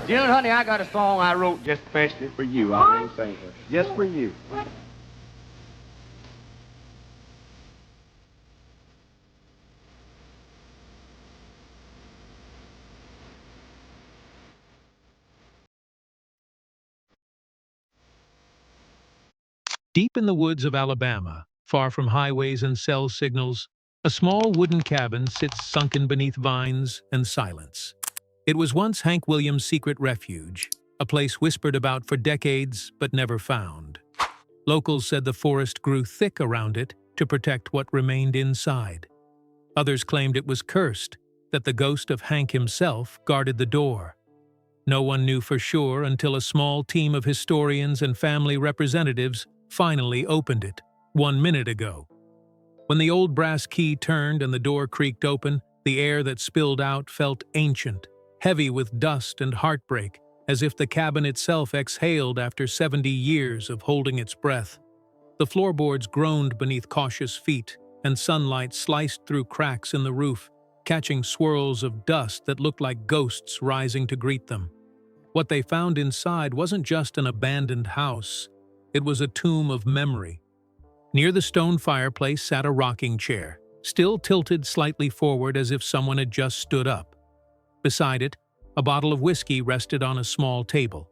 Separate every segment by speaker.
Speaker 1: June, honey, I got a song I wrote just especially for you. I want to sing it. Just for you.
Speaker 2: Deep in the woods of Alabama, far from highways and cell signals, a small wooden cabin sits sunken beneath vines and silence. It was once Hank Williams' secret refuge, a place whispered about for decades but never found. Locals said the forest grew thick around it to protect what remained inside. Others claimed it was cursed, that the ghost of Hank himself guarded the door. No one knew for sure until a small team of historians and family representatives finally opened it 1 minute ago. When the old brass key turned and the door creaked open, the air that spilled out felt ancient, heavy with dust and heartbreak, as if the cabin itself exhaled after 70 years of holding its breath. The floorboards groaned beneath cautious feet, and sunlight sliced through cracks in the roof, catching swirls of dust that looked like ghosts rising to greet them. What they found inside wasn't just an abandoned house. It was a tomb of memory. Near the stone fireplace sat a rocking chair, still tilted slightly forward as if someone had just stood up. Beside it, a bottle of whiskey rested on a small table,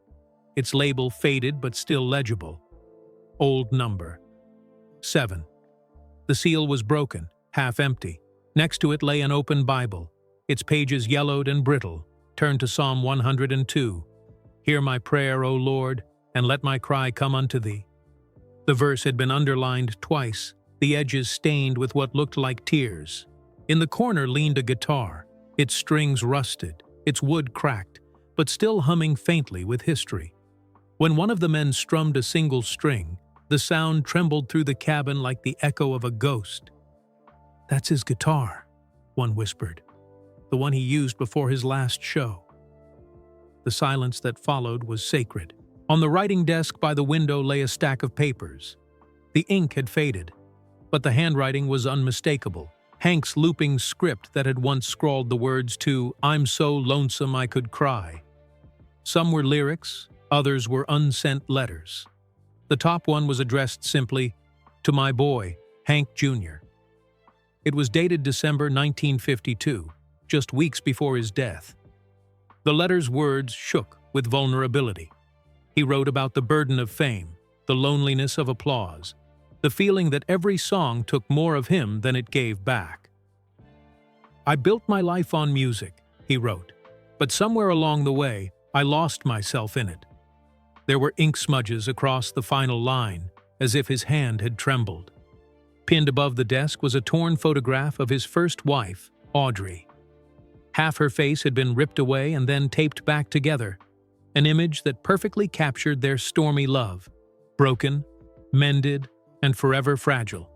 Speaker 2: its label faded but still legible. Old number 7. The seal was broken, half empty. Next to it lay an open Bible, its pages yellowed and brittle, turned to Psalm 102. Hear my prayer, O Lord, and let my cry come unto thee. The verse had been underlined twice, the edges stained with what looked like tears. In the corner leaned a guitar, its strings rusted, its wood cracked, but still humming faintly with history. When one of the men strummed a single string, the sound trembled through the cabin like the echo of a ghost. "That's his guitar," one whispered, "the one he used before his last show." The silence that followed was sacred. On the writing desk by the window lay a stack of papers. The ink had faded, but the handwriting was unmistakable. Hank's looping script that had once scrawled the words to "I'm so lonesome I could cry." Some were lyrics, others were unsent letters. The top one was addressed simply, "To my boy, Hank Jr." It was dated December 1952, just weeks before his death. The letter's words shook with vulnerability. He wrote about the burden of fame, the loneliness of applause, the feeling that every song took more of him than it gave back. "I built my life on music," he wrote, "but somewhere along the way, I lost myself in it." There were ink smudges across the final line, as if his hand had trembled. Pinned above the desk was a torn photograph of his first wife, Audrey. Half her face had been ripped away and then taped back together, an image that perfectly captured their stormy love, broken, mended, and forever fragile.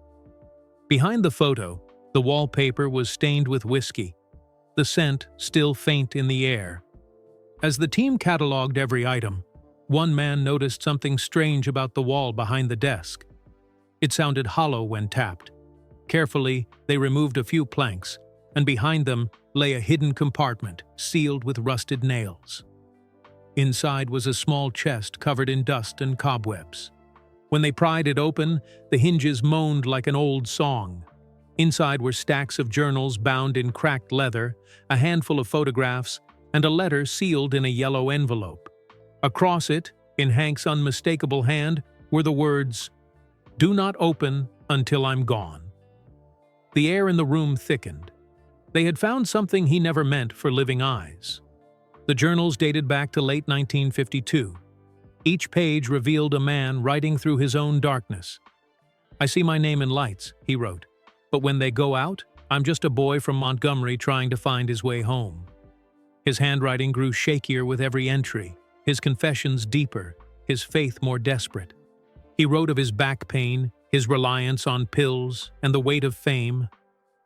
Speaker 2: Behind the photo, the wallpaper was stained with whiskey, the scent still faint in the air. As the team cataloged every item, one man noticed something strange about the wall behind the desk. It sounded hollow when tapped. Carefully, they removed a few planks, and behind them lay a hidden compartment sealed with rusted nails. Inside was a small chest covered in dust and cobwebs. When they pried it open, the hinges moaned like an old song. Inside were stacks of journals bound in cracked leather, a handful of photographs, and a letter sealed in a yellow envelope. Across it, in Hank's unmistakable hand, were the words, "Do not open until I'm gone." The air in the room thickened. They had found something he never meant for living eyes. The journals dated back to late 1952. Each page revealed a man writing through his own darkness. "I see my name in lights," he wrote, "but when they go out, I'm just a boy from Montgomery trying to find his way home." His handwriting grew shakier with every entry, his confessions deeper, his faith more desperate. He wrote of his back pain, his reliance on pills, and the weight of fame.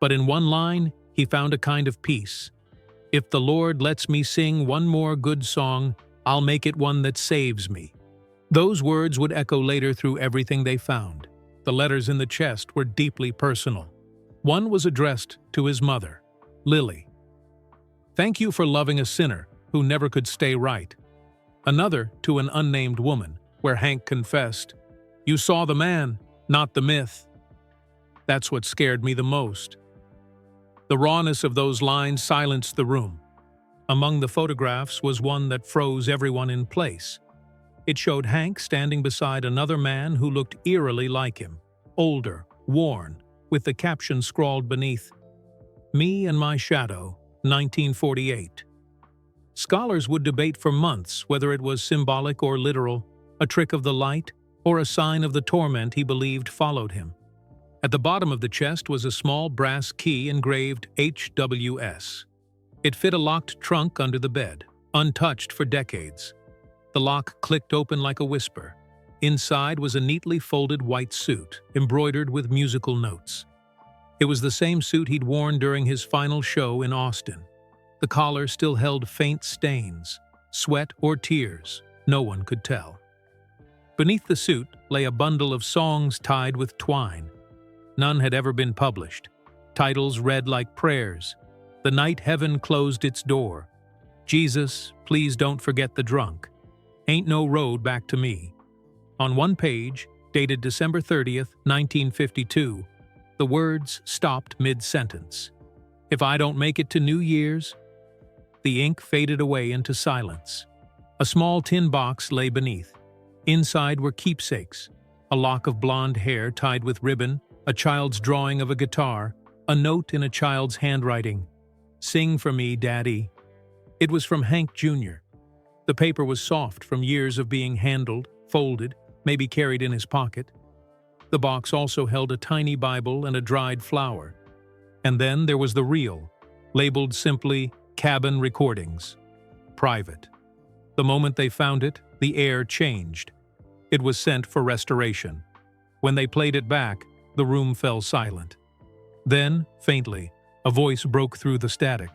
Speaker 2: But in one line, he found a kind of peace. "If the Lord lets me sing one more good song, I'll make it one that saves me." Those words would echo later through everything they found. The letters in the chest were deeply personal. One was addressed to his mother, Lily. "Thank you for loving a sinner who never could stay right. Another to an unnamed woman, where Hank confessed, "You saw the man, not the myth." That's what scared me the most. The rawness of those lines silenced the room. Among the photographs was one that froze everyone in place. It showed Hank standing beside another man who looked eerily like him, older, worn, with the caption scrawled beneath, "Me and my shadow, 1948. Scholars would debate for months whether it was symbolic or literal, a trick of the light, or a sign of the torment he believed followed him. At the bottom of the chest was a small brass key engraved HWS. It fit a locked trunk under the bed, untouched for decades. The lock clicked open like a whisper. Inside was a neatly folded white suit, embroidered with musical notes. It was the same suit he'd worn during his final show in Austin. The collar still held faint stains, sweat or tears, no one could tell. Beneath the suit lay a bundle of songs tied with twine. None had ever been published. Titles read like prayers. "The Night Heaven Closed Its Door," "Jesus, Please Don't Forget the Drunk," "Ain't No Road Back to Me." On one page, dated December 30th, 1952, the words stopped mid-sentence. "If I don't make it to New Year's." The ink faded away into silence. A small tin box lay beneath. Inside were keepsakes, a lock of blonde hair tied with ribbon, a child's drawing of a guitar, a note in a child's handwriting. "Sing for me, Daddy." It was from Hank Jr. The paper was soft from years of being handled, folded, maybe carried in his pocket. The box also held a tiny Bible and a dried flower. And then there was the reel, labeled simply "Cabin Recordings." Private. The moment they found it, the air changed. It was sent for restoration. When they played it back, the room fell silent. Then, faintly, a voice broke through the static.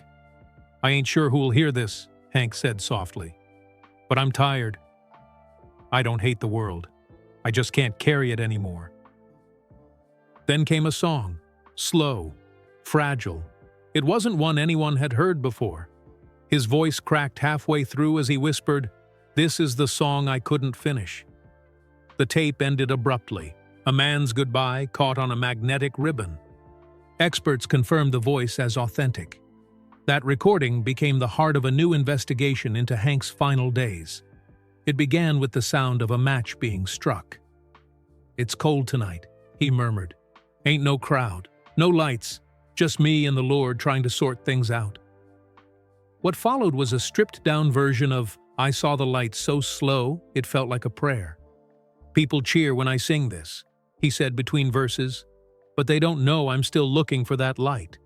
Speaker 2: "I ain't sure who'll hear this," Hank said softly. "But I'm tired. I don't hate the world. I just can't carry it anymore." Then came a song, slow, fragile. It wasn't one anyone had heard before. His voice cracked halfway through as he whispered, "This is the song I couldn't finish." The tape ended abruptly, a man's goodbye caught on a magnetic ribbon. Experts confirmed the voice as authentic. That recording became the heart of a new investigation into Hank's final days. It began with the sound of a match being struck. "It's cold tonight," he murmured. "Ain't no crowd, no lights, just me and the Lord trying to sort things out." What followed was a stripped-down version of "I Saw the Light So Slow It Felt Like a Prayer." "People cheer when I sing this," he said between verses, "but they don't know I'm still looking for that light."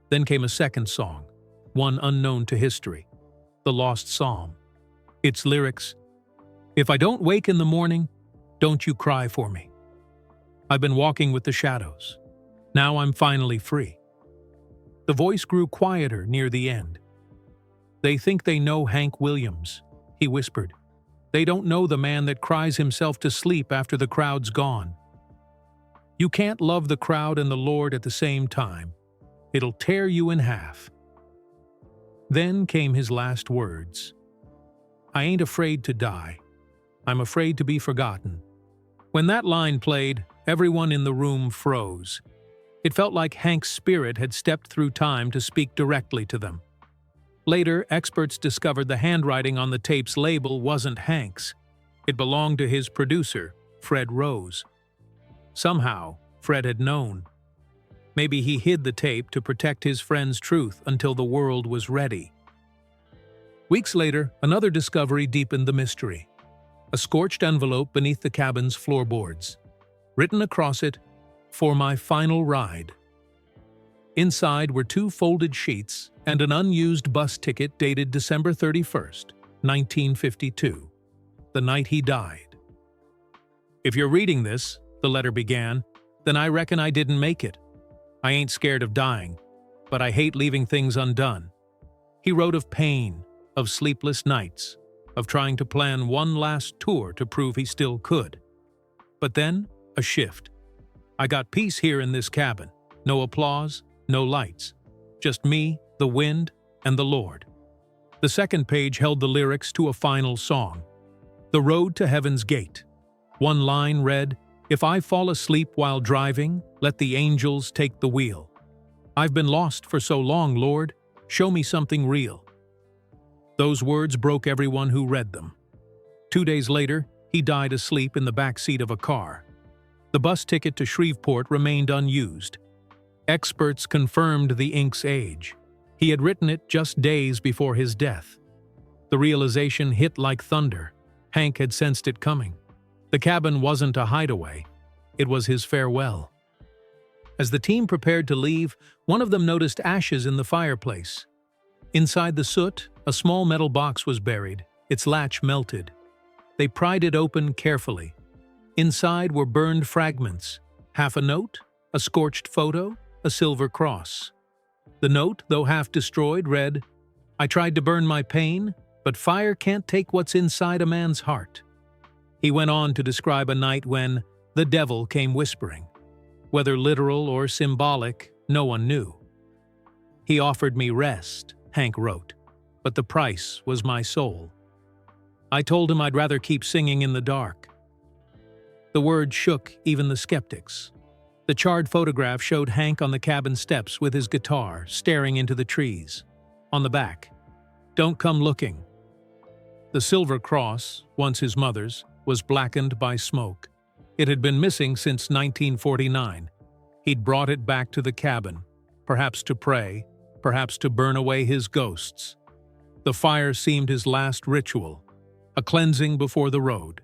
Speaker 2: Then came a second song, one unknown to history, the Lost Psalm. Its lyrics, "If I don't wake in the morning, don't you cry for me. I've been walking with the shadows. Now I'm finally free." The voice grew quieter near the end. "They think they know Hank Williams," he whispered. "They don't know the man that cries himself to sleep after the crowd's gone. You can't love the crowd and the Lord at the same time. It'll tear you in half." Then came his last words. "I ain't afraid to die. I'm afraid to be forgotten." When that line played, everyone in the room froze. It felt like Hank's spirit had stepped through time to speak directly to them. Later, experts discovered the handwriting on the tape's label wasn't Hank's. It belonged to his producer, Fred Rose. Somehow, Fred had known. Maybe he hid the tape to protect his friend's truth until the world was ready. Weeks later, another discovery deepened the mystery. A scorched envelope beneath the cabin's floorboards. Written across it, "For my final ride." Inside were 2 folded sheets and an unused bus ticket dated December 31st, 1952, the night he died. "If you're reading this," the letter began, "then I reckon I didn't make it. I ain't scared of dying, but I hate leaving things undone." He wrote of pain, of sleepless nights, of trying to plan one last tour to prove he still could. But then, a shift. "I got peace here in this cabin. No applause, no lights. Just me, the wind, and the Lord." The second page held the lyrics to a final song, "The Road to Heaven's Gate." One line read, "If I fall asleep while driving, let the angels take the wheel. I've been lost for so long, Lord, show me something real." Those words broke everyone who read them. 2 days later, he died asleep in the back seat of a car. The bus ticket to Shreveport remained unused. Experts confirmed the ink's age. He had written it just days before his death. The realization hit like thunder. Hank had sensed it coming. The cabin wasn't a hideaway. It was his farewell. As the team prepared to leave, one of them noticed ashes in the fireplace. Inside the soot, a small metal box was buried, its latch melted. They pried it open carefully. Inside were burned fragments, half a note, a scorched photo, a silver cross. The note, though half destroyed, read, "I tried to burn my pain, but fire can't take what's inside a man's heart." He went on to describe a night when the devil came whispering. Whether literal or symbolic, no one knew. "He offered me rest," Hank wrote, "but the price was my soul. I told him I'd rather keep singing in the dark." The word shook even the skeptics. The charred photograph showed Hank on the cabin steps with his guitar, staring into the trees. On the back, "Don't come looking." The silver cross, once his mother's, was blackened by smoke. It had been missing since 1949. He'd brought it back to the cabin, perhaps to pray, perhaps to burn away his ghosts. The fire seemed his last ritual, a cleansing before the road.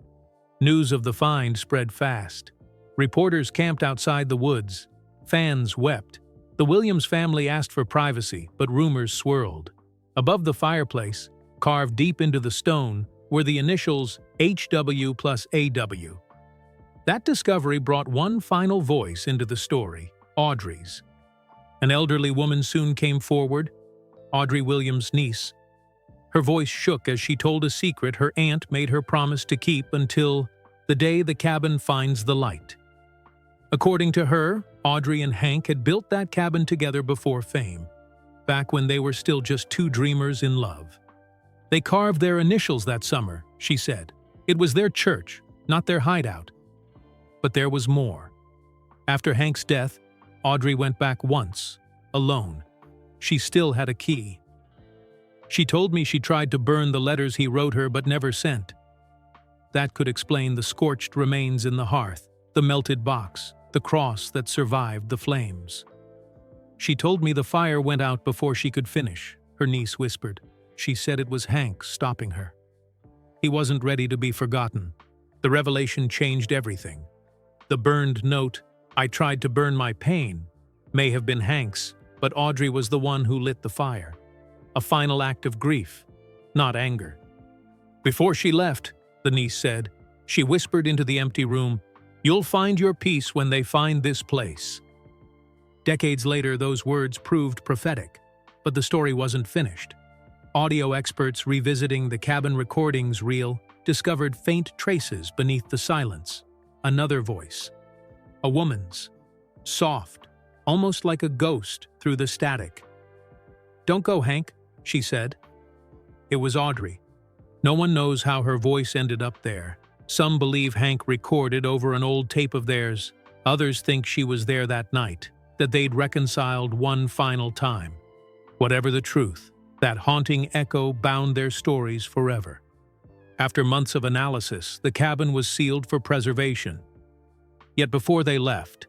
Speaker 2: News of the find spread fast. Reporters camped outside the woods. Fans wept. The Williams family asked for privacy, but rumors swirled. Above the fireplace, carved deep into the stone, were the initials HW plus AW. That discovery brought one final voice into the story, Audrey's. An elderly woman soon came forward, Audrey Williams' niece. Her voice shook as she told a secret her aunt made her promise to keep until the day the cabin finds the light. According to her, Audrey and Hank had built that cabin together before fame, back when they were still just two dreamers in love. They carved their initials that summer, she said. It was their church, not their hideout. But there was more. After Hank's death, Audrey went back once, alone. She still had a key. She told me she tried to burn the letters he wrote her but never sent. That could explain the scorched remains in the hearth, the melted box, the cross that survived the flames. "She told me the fire went out before she could finish," her niece whispered. She said it was Hank stopping her. He wasn't ready to be forgotten. The revelation changed everything. The burned note, "I tried to burn my pain," may have been Hank's, but Audrey was the one who lit the fire. A final act of grief, not anger. Before she left, the niece said, she whispered into the empty room, "You'll find your peace when they find this place." Decades later, those words proved prophetic, but the story wasn't finished. Audio experts revisiting the cabin recordings reel discovered faint traces beneath the silence. Another voice. A woman's. Soft, almost like a ghost through the static. "Don't go, Hank," she said. It was Audrey. No one knows how her voice ended up there. Some believe Hank recorded over an old tape of theirs. Others think she was there that night, that they'd reconciled one final time. Whatever the truth, that haunting echo bound their stories forever. After months of analysis, the cabin was sealed for preservation. Yet before they left,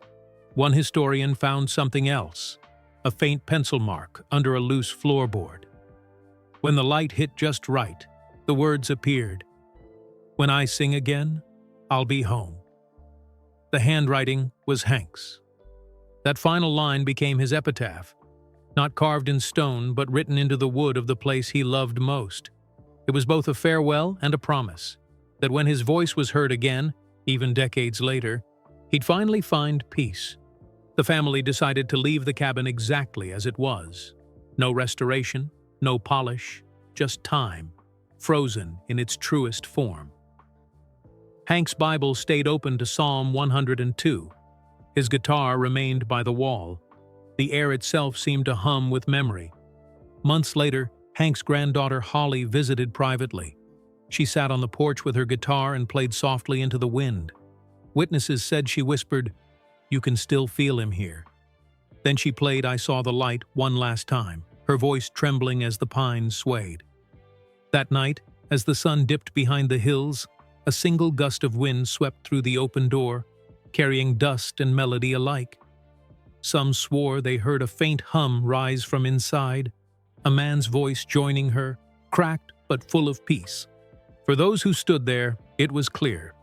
Speaker 2: one historian found something else, a faint pencil mark under a loose floorboard. When the light hit just right, the words appeared, "When I sing again, I'll be home." The handwriting was Hank's. That final line became his epitaph, not carved in stone but written into the wood of the place he loved most. It was both a farewell and a promise, that when his voice was heard again, even decades later, he'd finally find peace. The family decided to leave the cabin exactly as it was. No restoration, no polish, just time, frozen in its truest form. Hank's Bible stayed open to Psalm 102. His guitar remained by the wall. The air itself seemed to hum with memory. Months later, Hank's granddaughter Holly visited privately. She sat on the porch with her guitar and played softly into the wind. Witnesses said she whispered, "You can still feel him here." Then she played "I Saw the Light" one last time, her voice trembling as the pines swayed. That night, as the sun dipped behind the hills, a single gust of wind swept through the open door, carrying dust and melody alike. Some swore they heard a faint hum rise from inside, a man's voice joining her, cracked but full of peace. For those who stood there, it was clear.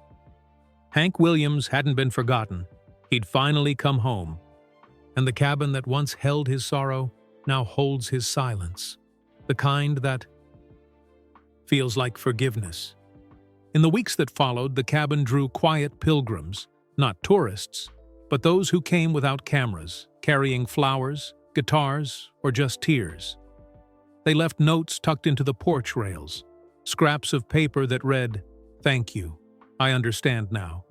Speaker 2: Hank Williams hadn't been forgotten. He'd finally come home. And the cabin that once held his sorrow now holds his silence, the kind that feels like forgiveness. In the weeks that followed, the cabin drew quiet pilgrims, not tourists, but those who came without cameras, carrying flowers, guitars, or just tears. They left notes tucked into the porch rails, scraps of paper that read, "Thank you. I understand now.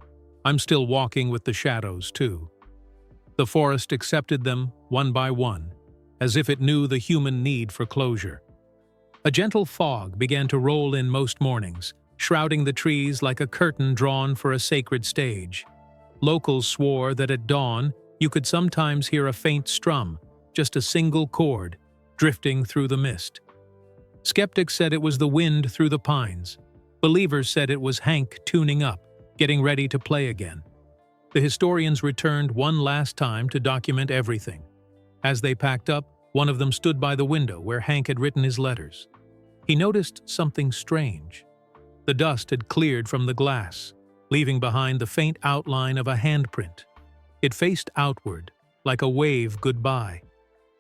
Speaker 2: I'm still walking with the shadows, too." The forest accepted them, one by one, as if it knew the human need for closure. A gentle fog began to roll in most mornings, shrouding the trees like a curtain drawn for a sacred stage. Locals swore that at dawn you could sometimes hear a faint strum, just a single chord, drifting through the mist. Skeptics said it was the wind through the pines. Believers said it was Hank tuning up, getting ready to play again. The historians returned one last time to document everything. As they packed up, one of them stood by the window where Hank had written his letters. He noticed something strange. The dust had cleared from the glass, leaving behind the faint outline of a handprint. It faced outward, like a wave goodbye.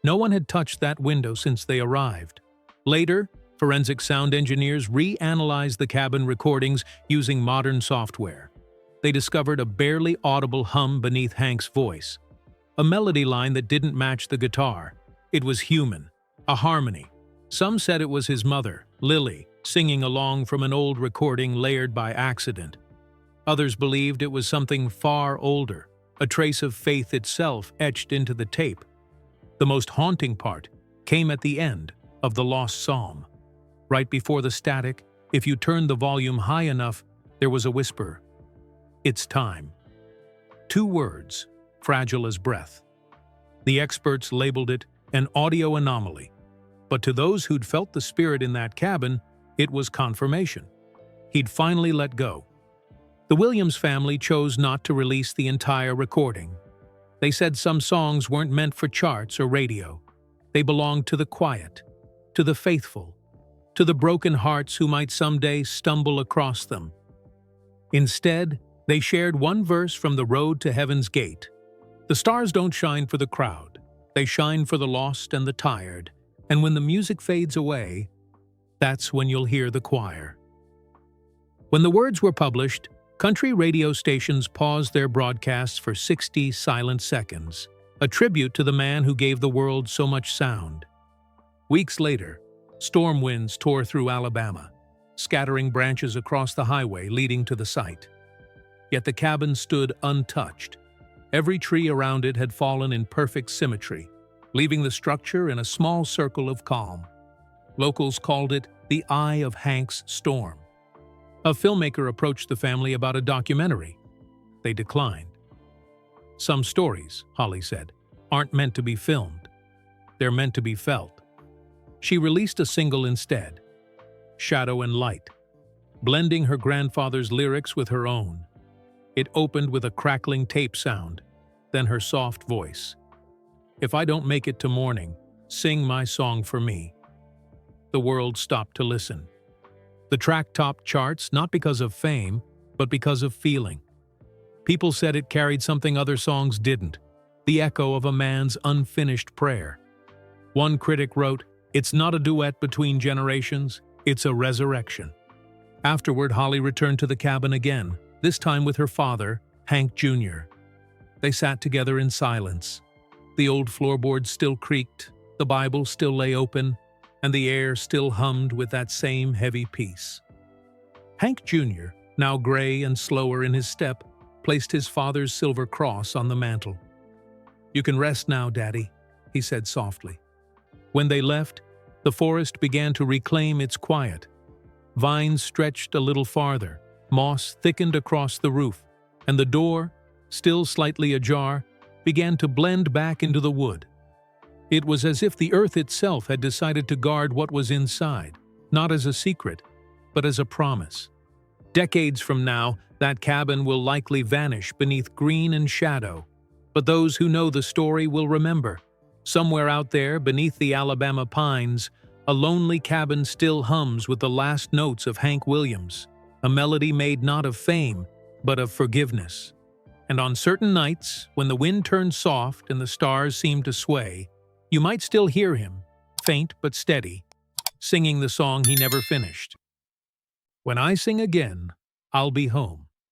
Speaker 2: No one had touched that window since they arrived. Later, forensic sound engineers reanalyzed the cabin recordings using modern software. They discovered a barely audible hum beneath Hank's voice, a melody line that didn't match the guitar. It was human, a harmony. Some said it was his mother, Lily, singing along from an old recording layered by accident. Others believed it was something far older, a trace of faith itself etched into the tape. The most haunting part came at the end of the lost psalm. Right before the static, if you turned the volume high enough, there was a whisper. "It's time." 2 words, fragile as breath. The experts labeled it an audio anomaly, but to those who'd felt the spirit in that cabin, it was confirmation. He'd finally let go. The Williams family chose not to release the entire recording. They said some songs weren't meant for charts or radio. They belonged to the quiet, to the faithful, to the broken hearts who might someday stumble across them. Instead, they shared one verse from The Road to Heaven's Gate. "The stars don't shine for the crowd. They shine for the lost and the tired. And when the music fades away, that's when you'll hear the choir." When the words were published, country radio stations paused their broadcasts for 60 silent seconds, a tribute to the man who gave the world so much sound. Weeks later, storm winds tore through Alabama, scattering branches across the highway leading to the site. Yet the cabin stood untouched. Every tree around it had fallen in perfect symmetry, leaving the structure in a small circle of calm. Locals called it the Eye of Hank's Storm. A filmmaker approached the family about a documentary. They declined. "Some stories," Holly said, "aren't meant to be filmed. They're meant to be felt." She released a single instead, Shadow and Light, blending her grandfather's lyrics with her own. It opened with a crackling tape sound, then her soft voice. "If I don't make it to morning, sing my song for me." The world stopped to listen. The track topped charts not because of fame, but because of feeling. People said it carried something other songs didn't, the echo of a man's unfinished prayer. One critic wrote, "It's not a duet between generations, it's a resurrection." Afterward, Holly returned to the cabin again, this time with her father, Hank Jr. They sat together in silence. The old floorboards still creaked, the Bible still lay open, and the air still hummed with that same heavy peace. Hank Jr., now gray and slower in his step, placed his father's silver cross on the mantel. "You can rest now, Daddy," he said softly. When they left, The forest began to reclaim its quiet. Vines stretched a little farther, moss thickened across the roof, and the door, still slightly ajar, began to blend back into the wood. It was as if the earth itself had decided to guard what was inside, not as a secret, but as a promise. Decades from now, that cabin will likely vanish beneath green and shadow, but those who know the story will remember. Somewhere out there, beneath the Alabama pines, a lonely cabin still hums with the last notes of Hank Williams, a melody made not of fame, but of forgiveness. And on certain nights, when the wind turns soft and the stars seem to sway, you might still hear him, faint but steady, singing the song he never finished. When I sing again, I'll be home.